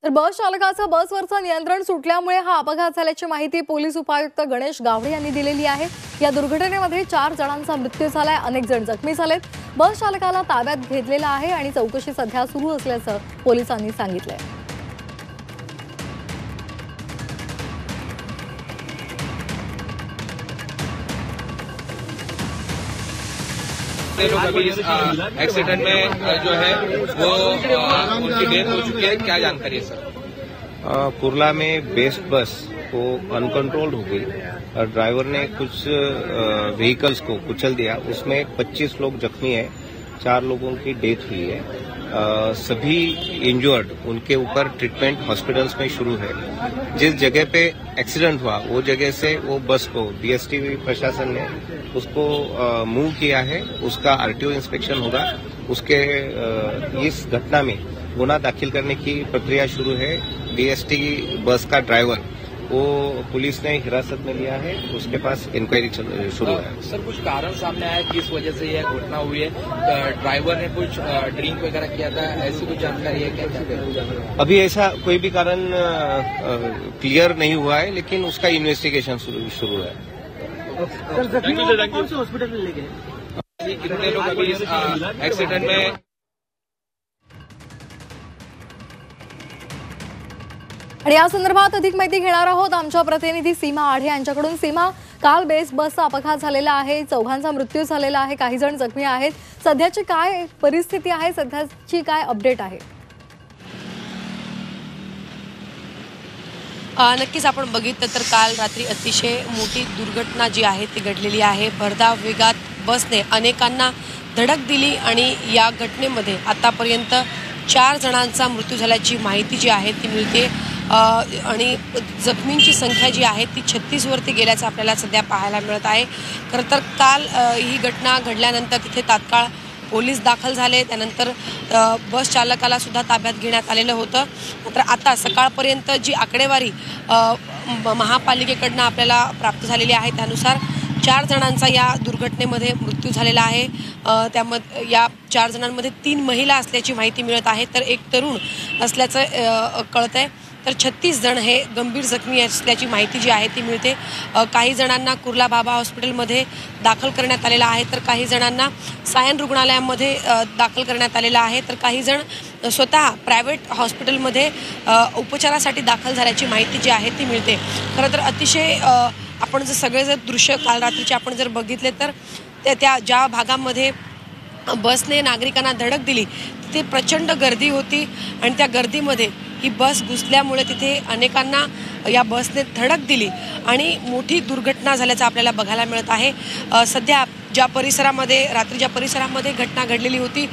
तर बस चालकाचं बसवरचं नियंत्रण सुटल्यामुळे हा अपघात झाल्याची माहिती पोलीस उपायुक्त गणेश गावडे यांनी दिलेली आहे। या दुर्घटनेमध्ये 4 जणांचा मृत्यू झालाय, अनेक जण जखमी झालेत। बस चालकाला ताब्यात घेतलेला आहे आणि चौकशी सध्या सुरू असल्याचं पोलिसांनी सांगितलंय। लोग अभी इस एक्सीडेंट में जो है वो उनकी डेथ हो चुकी है। क्या जानकारी है सर? कुर्ला में बेस्ट बस को अनकंट्रोल्ड हो गई और ड्राइवर ने कुछ व्हीकल्स को कुचल दिया। उसमें 25 लोग जख्मी हैं, 4 लोगों की डेथ हुई है। सभी इंजर्ड उनके ऊपर ट्रीटमेंट हॉस्पिटल्स में शुरू है। जिस जगह पे एक्सीडेंट हुआ वो जगह से वो बस को बीएसटीवी प्रशासन ने उसको मूव किया है। उसका आरटीओ इंस्पेक्शन होगा। उसके इस घटना में गुना दाखिल करने की प्रक्रिया शुरू है। बीएसटी बस का ड्राइवर वो पुलिस ने हिरासत में लिया है, उसके पास इंक्वायरी शुरू है। सर, कुछ कारण सामने आया किस वजह से यह घटना हुई है? ड्राइवर ने कुछ ड्रिंक वगैरह किया था, ऐसी कुछ जानकारी है क्या? अभी ऐसा कोई भी कारण क्लियर नहीं हुआ है, लेकिन उसका इन्वेस्टिगेशन शुरू है। कौन से हॉस्पिटल में ले गए? कितने लोग अभी इस एक्सीडेंट में? आणि या संदर्भात अधिक माहिती घेणार आहोत आमच्या प्रतिनिधी सीमा आढे यांच्याकडून। सीमा, काल बेस्ट बसचा अपघात झालेला आहे, 4 मृत्यू झालेला आहे, काही जण जखमी आहेत। सध्याची काय परिस्थिती आहे, सध्याची काय अपडेट आहे? नक्कीच आपण बघितलं तर काल रात्री अतिशय मोठी दुर्घटना जी आहे ती घडलेली आहे। भरधाव वेगात बसने अनेकांना धडक दिली आणि या घटनेमध्ये आतापर्यंत 4 जणांचा मृत्यू झाल्याची माहिती जी आहे ती मिळते आणि जखमींची संख्या जी आहे ती 36 वरती गेल्याचं आपल्याला सध्या पाहायला मिळत आहे। खरं तर काल ही घटना घडल्यानंतर तिथे तात्काळ पोलीस दाखल झाले, त्यानंतर बस चालकाला सुद्धा ताब्यात घेण्यात आलेलं होतं। मात्र आता सकाळपर्यंत जी आकडेवारी महापालिकेकडनं आपल्याला प्राप्त झालेली आहे त्यानुसार 4 जणांचा या दुर्घटनेमध्ये मृत्यू झालेला आहे। त्यामध्ये या 4 जणांमध्ये 3 महिला असल्याची माहिती मिळत आहे, तर एक तरुण असल्याचं कळतंय। तर 36 जण हे गंभीर जखमी असल्याची माहिती जी आहे ती मिळते। काही जणांना कुर्ला बाबा हॉस्पिटलमध्ये दाखल करण्यात आलेला आहे, तर काही जणांना सायन रुग्णालयामध्ये दाखल करण्यात आलेला आहे, तर काही जण स्वतः प्रायव्हेट हॉस्पिटलमध्ये उपचारासाठी दाखल झाल्याची माहिती जी आहे ती मिळते। खरं तर अतिशय आपण जर दृश्य काल रात्रीचे आपण जर बघितले तर त्या ज्या भागामध्ये बसने नागरिकांना धडक दिली तिथे प्रचंड गर्दी होती आणि त्या गर्दीमध्ये ही बस घुसल्यामुळे तिथे अनेकांना या बसने धडक दिली आणि मोठी दुर्घटना झाल्याचं आपल्याला बघायला मिळत आहे। सध्या ज्या परिसरामध्ये घटना घडलेली होती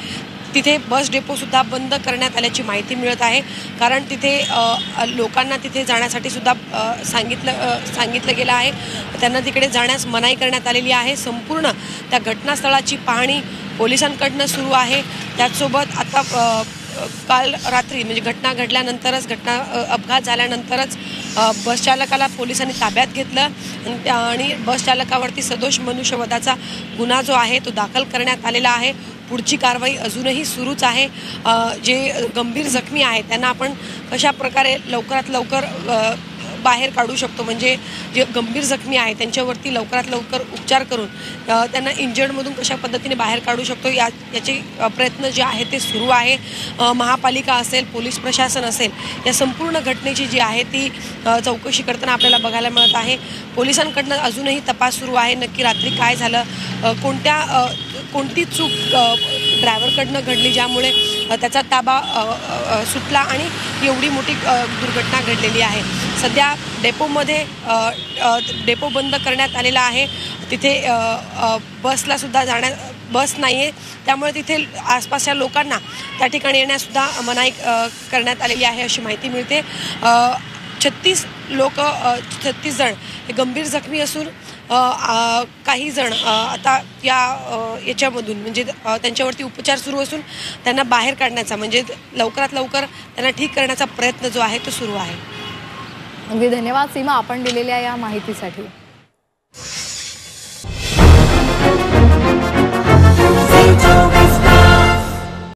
तिथे बस डेपो सुद्धा बंद करण्यात आल्याची माहिती मिळत आहे, कारण तिथे लोकांना तिथे जाण्यासाठी सुद्धा सांगितलं गेलं आहे। त्यांना तिकडे जाण्यास मनाई करण्यात आलेली आहे। संपूर्ण त्या घटनास्थळाची पाहणी पोलिसांकडनं सुरू आहे। त्याचसोबत आता काल रात्री म्हणजे घटना घडल्यानंतरच अपघात झाल्यानंतरच बस चालकाला पोलिसांनी ताब्यात घेतलं आणि बस चालकावरती सदोष मनुष्यवधाचा गुन्हा जो आहे तो दाखल करण्यात आलेला आहे। पुढची कारवाई अजूनही सुरूच आहे। जे गंभीर जखमी आहेत त्यांना आपण कशा प्रकारे लवकरात लवकर बाहेर काढू शकतो, म्हणजे जे गंभीर जखमी आहेत त्यांच्यावरती लवकरात लवकर उपचार करून त्यांना इंजर्डमधून कशा पद्धतीने बाहेर काढू शकतो याचे प्रयत्न जे आहे ते सुरू आहे। महापालिका असेल, पोलीस प्रशासन असेल, या संपूर्ण घटनेची जी आहे ती चौकशी करताना आपल्याला बघायला मिळत आहे। पोलिसांकडनं अजूनही तपास सुरू आहे। नक्की रात्री काय झालं, कोणती चूक ड्रायव्हरकडनं घडली ज्यामुळे त्याचा ताबा सुटला आणि एवढी मोठी दुर्घटना घडलेली आहे। सध्या डेपो बंद करण्यात आलेला आहे। तिथे बसला सुद्धा बस नाही आहे, त्यामुळे तिथे आसपासच्या लोकांना त्या ठिकाणी येण्यासुद्धा मनाई करण्यात आलेली आहे अशी माहिती मिळते। 36 जण हे गंभीर जखमी असून काही जण आता याच्यामधून म्हणजे त्यांच्यावरती उपचार सुरू असून त्यांना बाहेर काढण्याचा म्हणजे लवकरात लवकर त्यांना ठीक करण्याचा प्रयत्न जो आहे तो सुरू आहे। अगदी धन्यवाद सीमा, आपण दिलेल्या या माहितीसाठी।